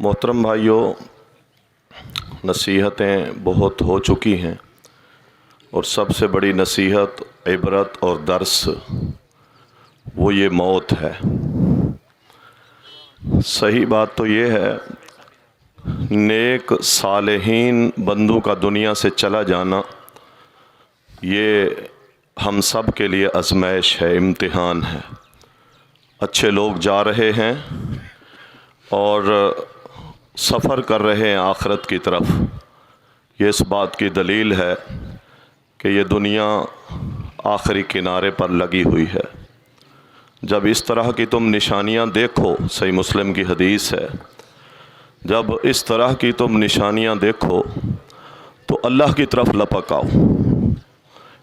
محترم بھائیوں، نصیحتیں بہت ہو چکی ہیں اور سب سے بڑی نصیحت، عبرت اور درس وہ یہ موت ہے۔ صحیح بات تو یہ ہے، نیک صالحین بندوں کا دنیا سے چلا جانا یہ ہم سب کے لیے آزمائش ہے، امتحان ہے۔ اچھے لوگ جا رہے ہیں اور سفر کر رہے ہیں آخرت کی طرف، یہ اس بات کی دلیل ہے کہ یہ دنیا آخری کنارے پر لگی ہوئی ہے۔ جب اس طرح کی تم نشانیاں دیکھو، صحیح مسلم کی حدیث ہے، جب اس طرح کی تم نشانیاں دیکھو تو اللہ کی طرف لپک آؤ۔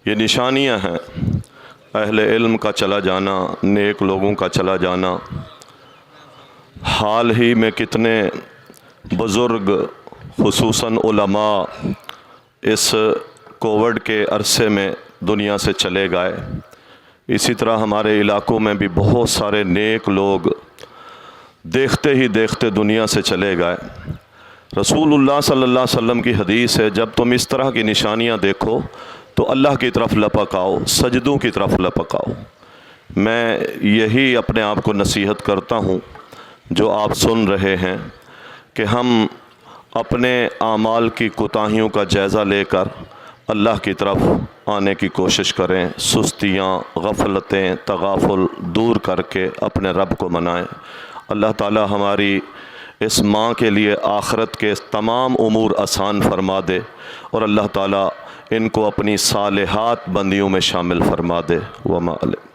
یہ نشانیاں ہیں اہل علم کا چلا جانا، نیک لوگوں کا چلا جانا۔ حال ہی میں کتنے بزرگ خصوصاً علماء اس کووڈ کے عرصے میں دنیا سے چلے گئے۔ اسی طرح ہمارے علاقوں میں بھی بہت سارے نیک لوگ دیکھتے ہی دیکھتے دنیا سے چلے گئے۔ رسول اللہ صلی اللہ علیہ وسلم کی حدیث ہے، جب تم اس طرح کی نشانیاں دیکھو تو اللہ کی طرف لپک آؤ، سجدوں کی طرف لپک آؤ۔ میں یہی اپنے آپ کو نصیحت کرتا ہوں جو آپ سن رہے ہیں کہ ہم اپنے اعمال کی کوتاہیوں کا جائزہ لے کر اللہ کی طرف آنے کی کوشش کریں، سستیاں، غفلتیں، تغافل دور کر کے اپنے رب کو منائیں۔ اللہ تعالی ہماری اس ماں کے لیے آخرت کے تمام امور آسان فرما دے اور اللہ تعالی ان کو اپنی صالحات بندیوں میں شامل فرما دے۔ وما علیہ۔